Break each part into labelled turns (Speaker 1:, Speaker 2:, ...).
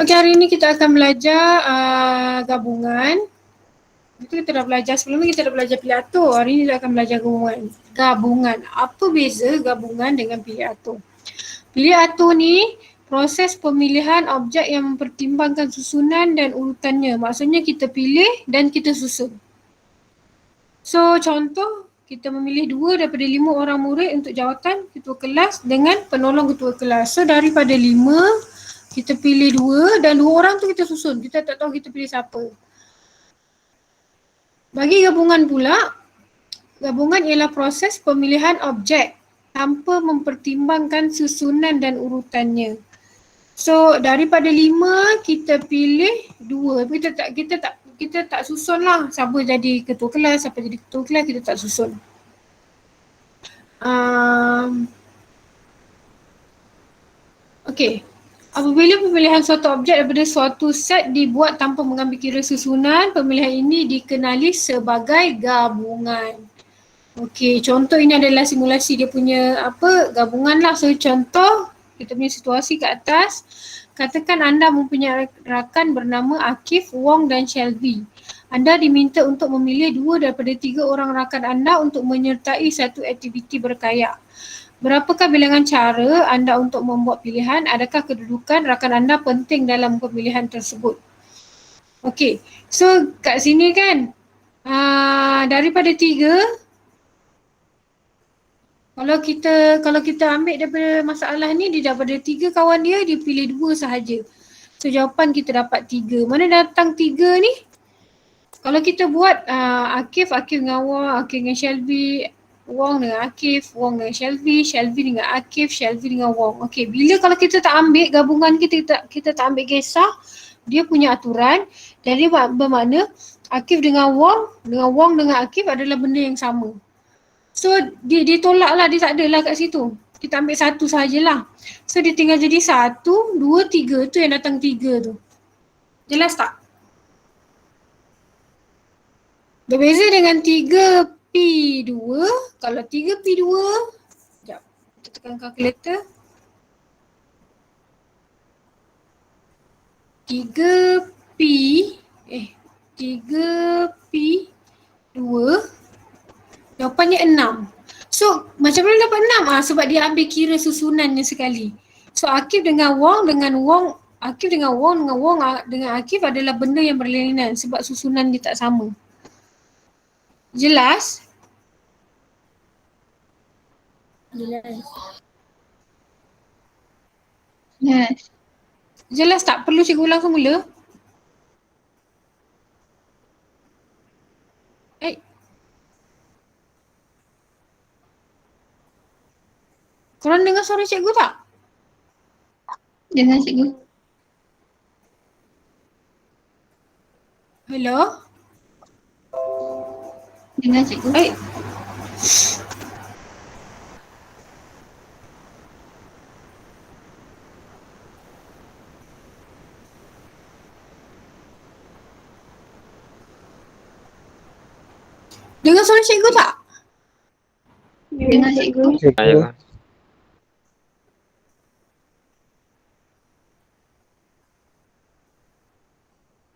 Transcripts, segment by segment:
Speaker 1: Okey, hari ini kita akan belajar gabungan. Itu kita dah belajar sebelum ni, kita dah belajar pilih atur. Hari ini kita akan belajar gabungan. Gabungan. Apa beza gabungan dengan pilih atur? Pilih atur ni proses pemilihan objek yang mempertimbangkan susunan dan urutannya. Maksudnya kita pilih dan kita susun. So contoh, kita memilih 2 daripada 5 orang murid untuk jawatan ketua kelas dengan penolong ketua kelas. So daripada 5, kita pilih 2 dan 2 orang tu kita susun. Kita tak tahu kita pilih siapa. Bagi gabungan pula, gabungan ialah proses pemilihan objek tanpa mempertimbangkan susunan dan urutannya. So daripada 5 kita pilih 2. Kita tak susun lah siapa jadi ketua kelas, siapa jadi ketua kelas, kita tak susun. Okey. Apabila pemilihan suatu objek daripada suatu set dibuat tanpa mengambil kira susunan, pemilihan ini dikenali sebagai gabungan. Okey, contoh ini adalah simulasi dia punya gabungan lah. So contoh, kita punya situasi kat atas. Katakan anda mempunyai rakan bernama Akif, Wong dan Shelby. Anda diminta untuk memilih 2 daripada 3 orang rakan anda untuk menyertai satu aktiviti berkayak. Berapakah bilangan cara anda untuk membuat pilihan? Adakah kedudukan rakan anda penting dalam pemilihan tersebut? Okey, so kat sini kan daripada 3, kalau kita ambil daripada masalah ni, dia daripada 3 kawan dia pilih 2 sahaja. So jawapan kita dapat 3. Mana datang 3 ni? Kalau kita buat Akif dengan Wong, Akif dengan Shelby, Wong dengan Akif, Wong dengan Shelby, Shelby dengan Akif, Shelby dengan Wong. Okey, bila kalau kita tak ambil gabungan kita tak ambil kisah, dia punya aturan. Jadi bermakna Akif dengan Wong dengan Akif adalah benda yang sama. So dia tolak lah, dia tak ada lah kat situ. Kita ambil satu sahajalah. So dia tinggal jadi 1, 2, 3 tu yang datang 3 tu. Jelas tak? Berbeza dengan 3P2, kalau 3P2, sekejap, kita tekan kalkulator. 3P2, jawapannya 6. So macam mana dapat 6? Sebab dia ambil kira susunannya sekali. So Akif dengan Wong Akif dengan Wong dengan Akif adalah benda yang berlainan sebab susunan dia tak sama. Jelas?
Speaker 2: Yes.
Speaker 1: Jelas tak? Perlu cikgu ulang semula? Korang dengar suara cikgu tak?
Speaker 2: Dengar cikgu.
Speaker 1: Hello?
Speaker 2: Dengar cikgu.
Speaker 1: Dengar suara cikgu tak?
Speaker 2: Dengar cikgu.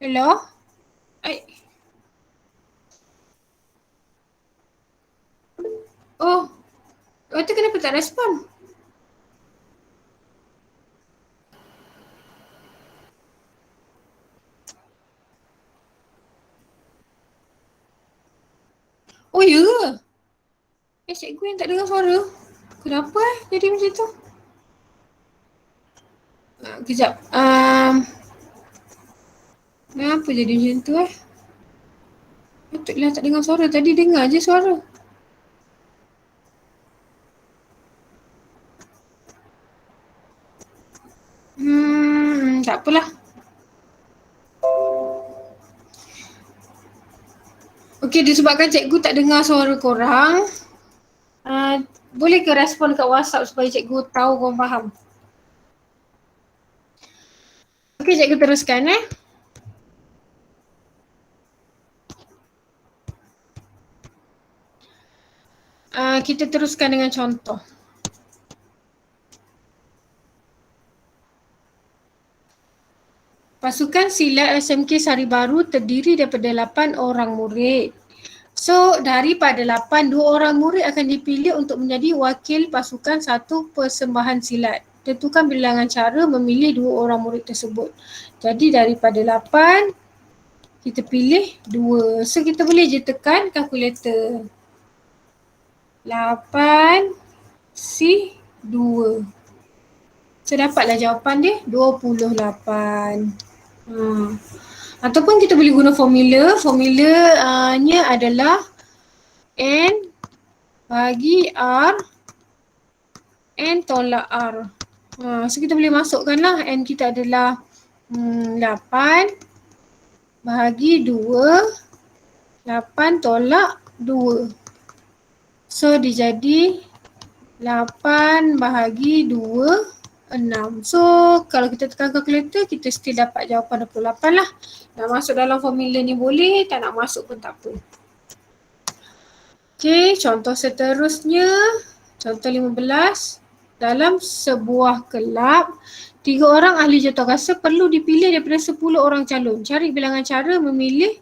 Speaker 1: Hello? Oh, tu kenapa tak respon? Oh ya ke? Cikgu yang tak dengar suara. Kenapa jadi macam tu? Kejap. Kenapa jadi macam tu Patutlah tak dengar suara. Tadi dengar je suara. Tak apalah. Okey, disebabkan cikgu tak dengar suara korang, boleh ke respon kat WhatsApp supaya cikgu tahu korang faham? Okey, cikgu teruskan kita teruskan dengan contoh. Pasukan silat SMK Sari Baru terdiri daripada 8 orang murid. So daripada 8, 2 orang murid akan dipilih untuk menjadi wakil pasukan satu persembahan silat. Tentukan bilangan cara memilih 2 orang murid tersebut. Jadi daripada 8, kita pilih 2. So kita boleh je tekan kalkulator. 8 C 2. So dapatlah jawapan dia 28. Ataupun kita boleh guna formula. Formulanya adalah N bagi R, N tolak R. So kita boleh masukkanlah N kita adalah 8 bahagi 2, 8 tolak 2. So dia jadi 8 bahagi 2, 6. So kalau kita tekan kalkulator, kita still dapat jawapan 28 lah. Nak masuk dalam formula ni boleh, tak nak masuk pun tak apa. Okay, contoh seterusnya. Contoh 15. Dalam sebuah kelab, 3 orang ahli jawatankuasa perlu dipilih daripada 10 orang calon. Cari bilangan cara memilih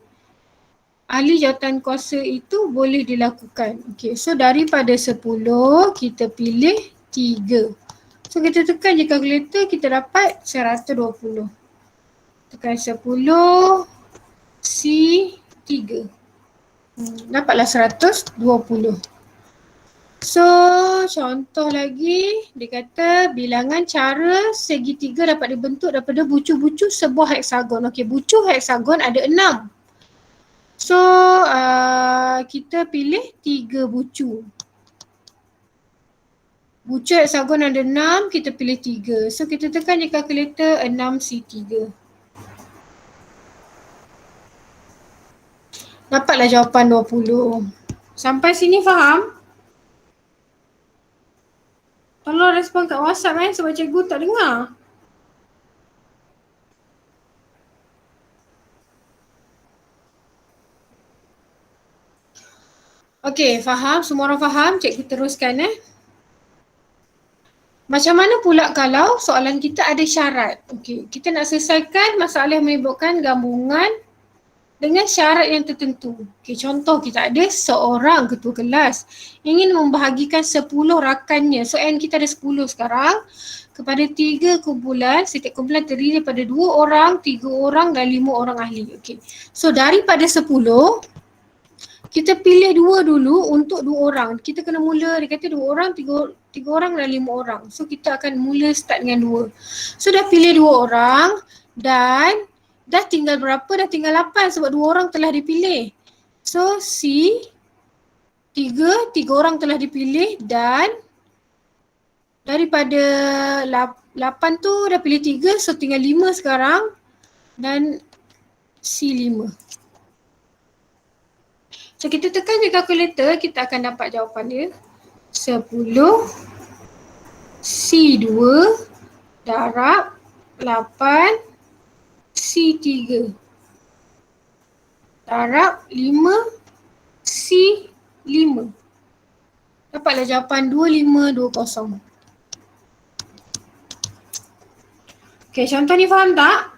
Speaker 1: ahli jawatankuasa itu boleh dilakukan. Okay, so daripada 10, kita pilih 3. So kita tekan je kalkulator, kita dapat 120. Tekan 10 C 3. Dapatlah 120. So contoh lagi, dia kata bilangan cara segitiga dapat dibentuk daripada bucu-bucu sebuah heksagon. Okey, bucu heksagon ada 6. So kita pilih 3 bucu. Bucu heksagon ada 6, kita pilih 3. So kita tekan je kalkulator 6C3. Dapatlah jawapan 20. Sampai sini faham? Tolong respon kat WhatsApp sebab cikgu tak dengar. Okey, faham? Semua orang faham? Cikgu teruskan Macam mana pula kalau soalan kita ada syarat? Okey, kita nak selesaikan masalah yang menyebabkan gabungan dengan syarat yang tertentu. Okey, contoh kita ada seorang ketua kelas ingin membahagikan 10 rakannya. So N kita ada 10 sekarang kepada 3 kumpulan. Setiap kumpulan terdiri daripada 2 orang, 3 orang dan 5 orang ahli. Okey. So daripada 10, kita pilih 2 dulu untuk 2 orang. Kita kena mula, dia kata 2 orang, 3 orang dan 5 orang. So kita akan mula start dengan 2. So dah pilih 2 orang dan dah tinggal berapa? Dah tinggal 8 sebab 2 orang telah dipilih. So C 3 orang telah dipilih dan daripada 8 tu dah pilih 3, so tinggal 5 sekarang dan C 5. So kita tekan je kalkulator, kita akan dapat jawapan dia 10 C 2 darab 8 C 3 darab 5 C 5. Dapatlah jawapan 2520. Okey, contoh ni faham tak?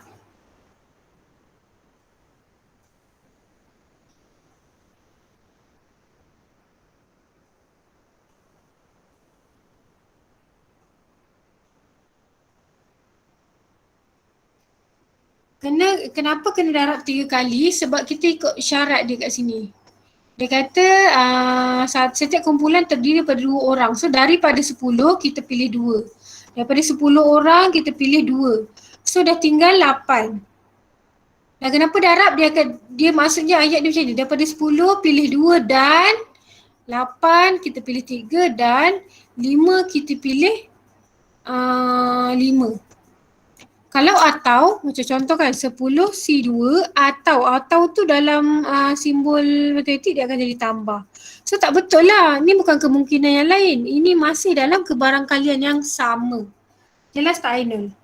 Speaker 1: Kenapa kena darab 3 kali? Sebab kita ikut syarat dia kat sini. Dia kata setiap kumpulan terdiri daripada 2 orang. So daripada 10 kita pilih 2. Daripada 10 orang kita pilih 2. So dah tinggal 8. Dan kenapa darab? Dia maksudnya ayat dia macam ni. Daripada 10 pilih 2 dan 8 kita pilih 3 dan 5 kita pilih 5. Kalau atau, macam contoh kan 10 C2 atau tu dalam simbol matematik dia akan jadi tambah. So tak betul lah, ni bukan kemungkinan yang lain. Ini masih dalam kebarangkalian yang sama. Jelas tak Ainul?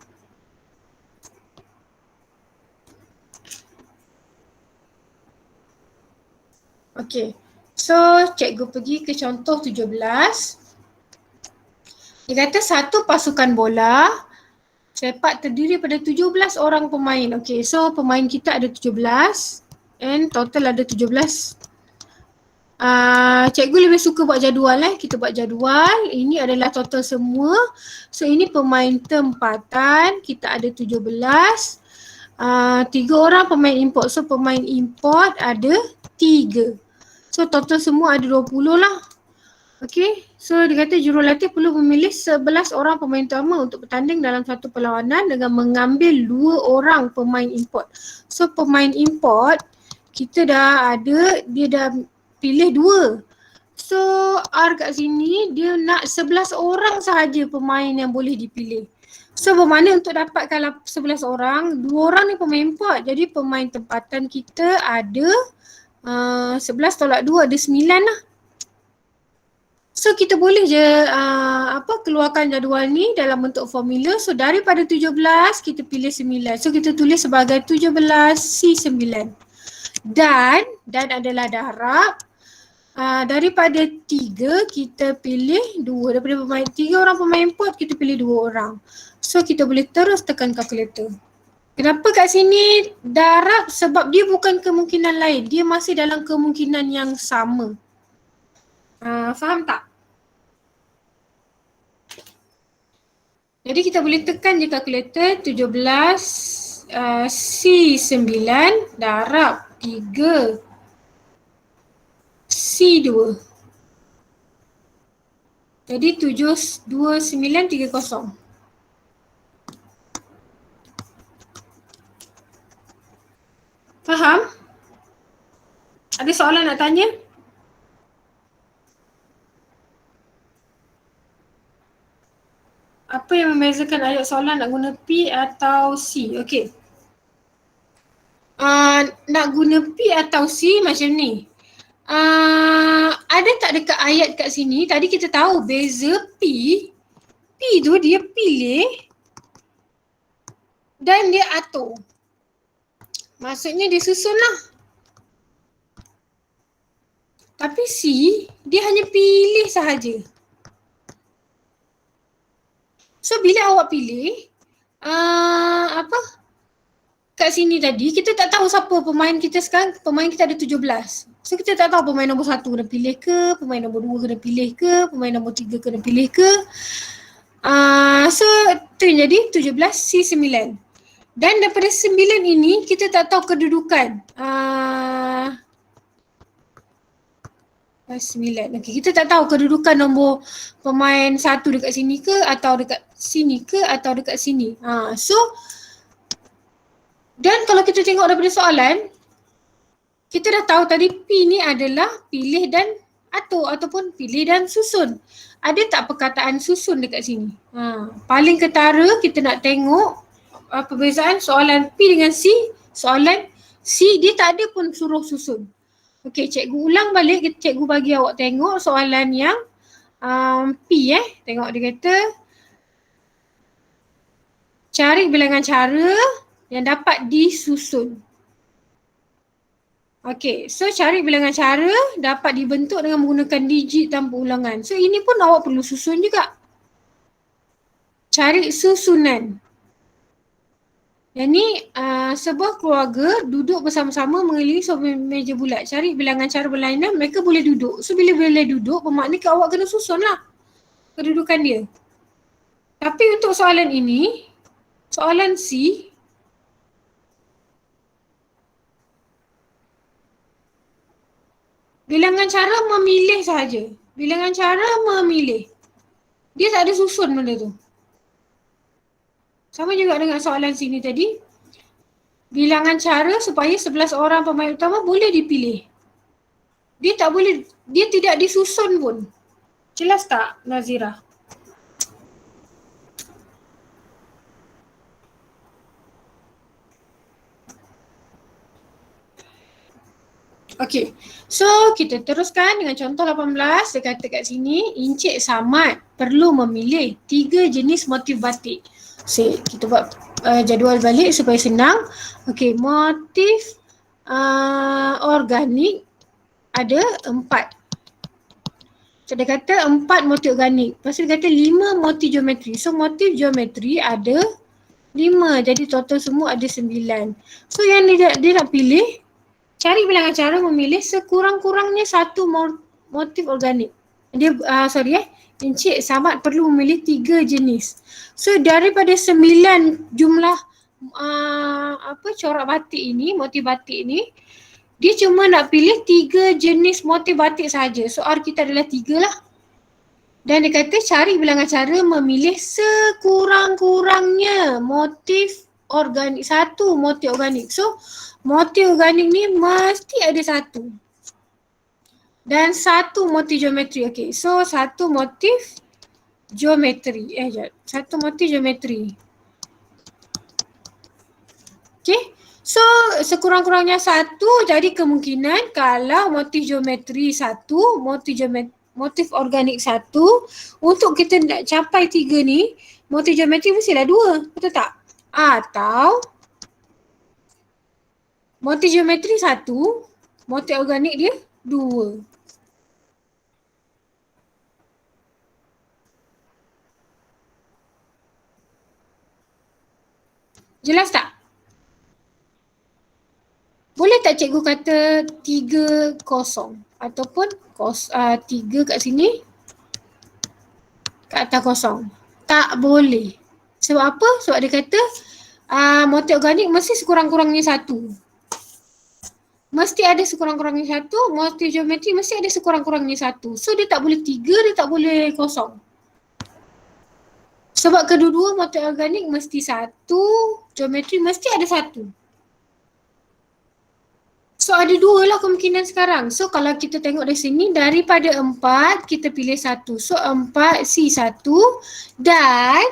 Speaker 1: Okay, so cikgu pergi ke contoh 17. Dia kata satu pasukan bola Sepak terdiri pada 17 orang pemain. Okay, so pemain kita ada 17 and total ada 17. Cikgu lebih suka buat jadual kita buat jadual. Ini adalah total semua. So ini pemain tempatan, kita ada 17. 3 orang pemain import. So pemain import ada 3. So total semua ada 20 lah. Okay, so dia kata jurulatih perlu memilih 11 orang pemain utama untuk bertanding dalam satu perlawanan dengan mengambil 2 orang pemain import. So pemain import kita dah ada, dia dah pilih 2. So R kat sini dia nak 11 orang sahaja pemain yang boleh dipilih. So bermakna untuk dapatkan 11 orang, 2 orang ni pemain import. Jadi pemain tempatan kita ada 11 tolak 2 ada 9 lah. So kita boleh je keluarkan jadual ni dalam bentuk formula. So daripada 17 kita pilih 9. So kita tulis sebagai 17C9. Dan adalah darab. Daripada 3 kita pilih 2. Daripada 3 orang pemain import kita pilih 2 orang. So kita boleh terus tekan kalkulator. Kenapa kat sini darab? Sebab dia bukan kemungkinan lain. Dia masih dalam kemungkinan yang sama. Faham tak? Jadi kita boleh tekan je kalkulator 17 C9 darab 3 C2. Jadi 72930. Faham? Ada soalan nak tanya? Apa yang membezakan ayat soalan nak guna P atau C? Okey. Nak guna P atau C macam ni. Ada tak dekat ayat kat sini? Tadi kita tahu beza P. P tu dia pilih dan dia atur. Maksudnya dia susun lah. Tapi C dia hanya pilih sahaja. So bila awak pilih kat sini tadi kita tak tahu siapa pemain kita sekarang. Pemain kita ada 17. So kita tak tahu pemain nombor 1 kena pilih ke, pemain nombor 2 kena pilih ke, pemain nombor 3 kena pilih ke. So tu yang jadi 17C9. Dan daripada 9 ini kita tak tahu kedudukan 9. Okay, kita tak tahu kedudukan nombor pemain 1 dekat sini ke atau dekat sini ke atau dekat sini. So dan kalau kita tengok daripada soalan, kita dah tahu tadi P ni adalah pilih dan atur ataupun pilih dan susun. Ada tak perkataan susun dekat sini? Paling ketara kita nak tengok perbezaan soalan P dengan C. Soalan C dia tak ada pun suruh susun. Okey, cikgu ulang balik, cikgu bagi awak tengok soalan yang P Tengok dia kata cari bilangan cara yang dapat disusun. Okey, so cari bilangan cara dapat dibentuk dengan menggunakan digit tanpa ulangan. So ini pun awak perlu susun juga. Cari susunan. Yang ni sebuah keluarga duduk bersama-sama mengelilingi sebuah meja bulat. Cari bilangan cara berlainan, mereka boleh duduk. So bila boleh duduk, bermakna awak kena susun lah kedudukan dia. Tapi untuk soalan ini, soalan C, bilangan cara memilih sahaja. Bilangan cara memilih. Dia tak ada susun benda tu. Sama juga dengan soalan sini tadi. Bilangan cara supaya 11 orang pemain utama boleh dipilih. Dia tak boleh, dia tidak disusun pun. Jelas tak Nazira? Okey, so kita teruskan dengan contoh 18. Dia kata kat sini, Encik Samad perlu memilih 3 jenis motif batik. So, kita buat jadual balik supaya senang. Okey, motif organik ada 4. So dia kata 4 motif organik. Lepas tu dia kata 5 motif geometri. So motif geometri ada 5. Jadi total semua ada 9. So yang dia nak pilih, cari bilangan cara memilih sekurang-kurangnya satu motif organik. Dia Encik Samad perlu memilih 3 jenis. So daripada 9 jumlah corak batik ini, motif batik ini, dia cuma nak pilih 3 jenis motif batik saja. So R kita adalah 3 lah. Dan dia kata cari bilangan cara memilih sekurang-kurangnya motif organik, satu motif organik. So motif organik ni mesti ada satu. Dan satu motif geometri. Okay, so satu motif geometri. Satu motif geometri. Okay, so sekurang-kurangnya satu, jadi kemungkinan kalau motif geometri satu, motif organik satu, untuk kita nak capai 3 ni, motif geometri mestilah 2, betul tak? Atau motif geometri satu, motif organik dia 2. Jelas tak? Boleh tak cikgu kata 3 kosong ataupun 3 kat sini, kat atas kosong? Tak boleh. Sebab apa? Sebab dia kata motif organik mesti sekurang-kurangnya satu. Mesti ada sekurang-kurangnya satu, motif geometri mesti ada sekurang-kurangnya satu. So dia tak boleh 3, dia tak boleh kosong. Sebab kedua-dua motif organik mesti satu, geometri mesti ada satu. So ada 2 lah kemungkinan sekarang. So kalau kita tengok dari sini, daripada 4 kita pilih 1. So 4 C1 dan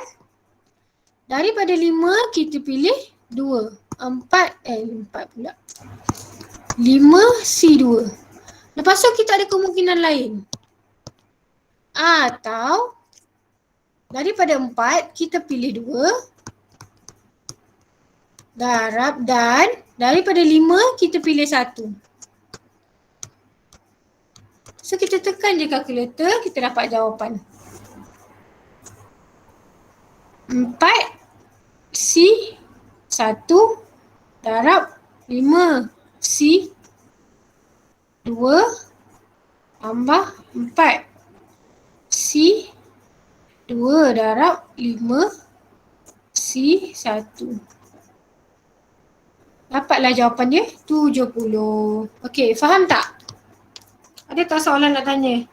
Speaker 1: daripada 5 kita pilih 2. 4 pula. 5 C2. Lepas tu kita ada kemungkinan lain. Atau daripada 4 kita pilih 2. Darab dan daripada 5 kita pilih 1. So kita tekan je kalkulator, kita dapat jawapan. 4 C1 darab 5 C2 tambah 4 C2 darab 5 C1. Dapatlah jawapan dia 70. Okey, faham tak? Ada tak soalan nak tanya?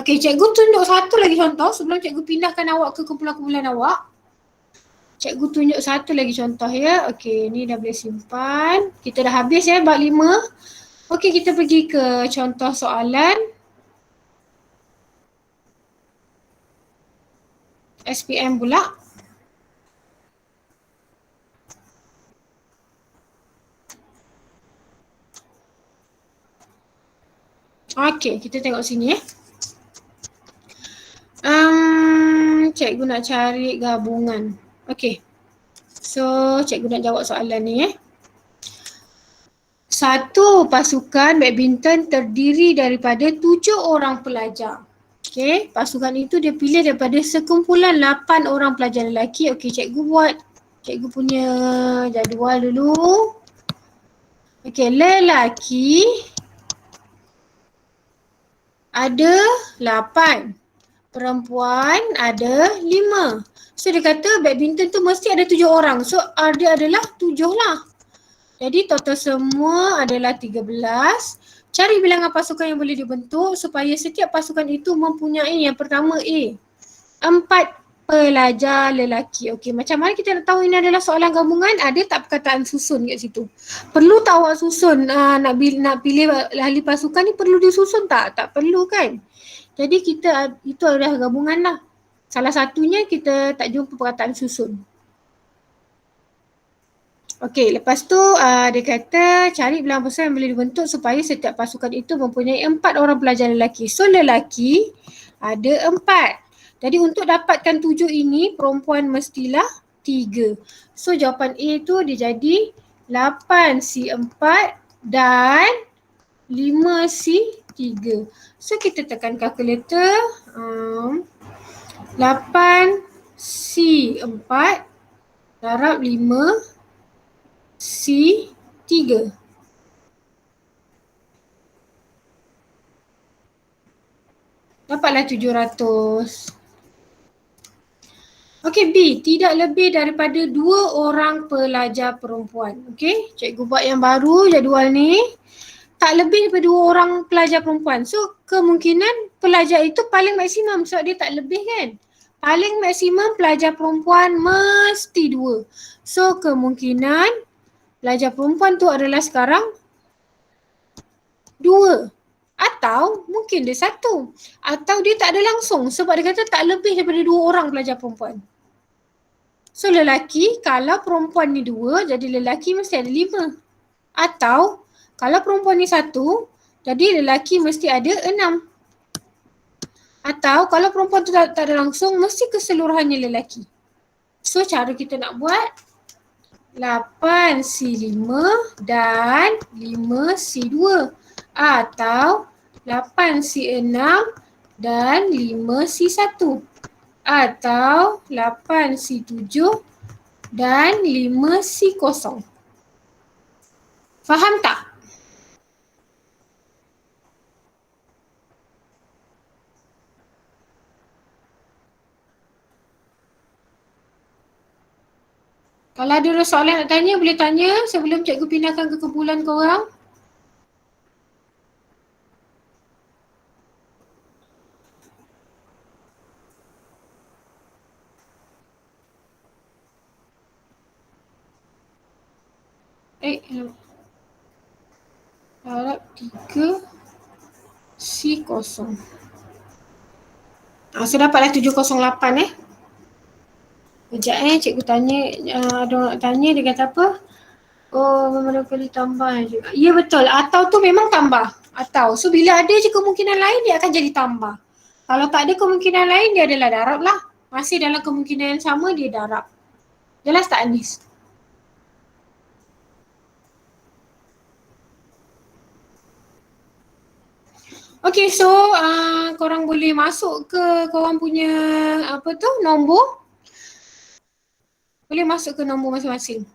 Speaker 1: Okey, cikgu tunjuk satu lagi contoh sebelum cikgu pindahkan awak ke kumpulan-kumpulan awak. Cikgu tunjuk satu lagi contoh ya. Okey, ni dah boleh simpan. Kita dah habis ya bab 5. Okey, kita pergi ke contoh soalan. SPM pula. Okey, kita tengok sini ya. Cikgu nak cari gabungan. Okey. So, cikgu nak jawab soalan ni Satu pasukan badminton terdiri daripada 7 orang pelajar. Okey, pasukan itu dia pilih daripada sekumpulan 8 orang pelajar lelaki. Okey, cikgu buat cikgu punya jadual dulu. Okey, lelaki ada 8. Perempuan ada 5. So dia kata badminton tu mesti ada 7 orang. So R dia adalah 7 lah. Jadi total semua adalah 13. Cari bilangan pasukan yang boleh dibentuk supaya setiap pasukan itu mempunyai yang pertama A. 4 pelajar lelaki. Okey, macam mana kita nak tahu ini adalah soalan gabungan? Ada tak perkataan susun kat situ? Perlu tak awak susun nak pilih ahli pasukan ni perlu disusun tak? Tak perlu kan? Jadi kita itu adalah gabungan lah. Salah satunya kita tak jumpa perkataan susun. Okey, lepas tu dia kata cari bilangan pasukan yang boleh dibentuk supaya setiap pasukan itu mempunyai 4 orang pelajar lelaki. So lelaki ada 4. Jadi untuk dapatkan 7 ini perempuan mestilah 3. So jawapan A tu dia jadi 8C4 dan 5C3. So kita tekan kalkulator. 8C4 darab 5C3. Dapatlah 700. Okey, B. Tidak lebih daripada 2 orang pelajar perempuan. Okey, cikgu buat yang baru jadual ni. Tak lebih daripada 2 orang pelajar perempuan. So, kemungkinan pelajar itu paling maksimum sebab dia tak lebih kan. Paling maksimum pelajar perempuan mesti 2. So, kemungkinan pelajar perempuan tu adalah sekarang 2. Atau mungkin dia 1. Atau dia tak ada langsung sebab dia kata tak lebih daripada 2 orang pelajar perempuan. So lelaki, kalau perempuan ni 2, jadi lelaki mesti ada 5. Atau kalau perempuan ni 1, jadi lelaki mesti ada 6. Atau kalau perempuan tu tak ada langsung, mesti keseluruhannya lelaki. So cara kita nak buat 8C5 dan 5C2 atau 8C6 dan 5C1 atau 8C7 dan 5C0. Faham tak? Kalau ada soalan nak tanya, boleh tanya sebelum cikgu pindahkan ke kumpulan korang. Darab 3C0. So dapatlah 708 Sekejap cikgu tanya, ada orang nak tanya, dia kata apa? Oh, memang boleh tambah je. Ya betul, atau tu memang tambah. Atau, so bila ada je kemungkinan lain dia akan jadi tambah. Kalau tak ada kemungkinan lain dia adalah darab lah. Masih dalam kemungkinan yang sama dia darab. Jelas tak Anis? Okay, so korang boleh masuk ke korang punya apa tu nombor. Boleh masuk ke nombor masing-masing.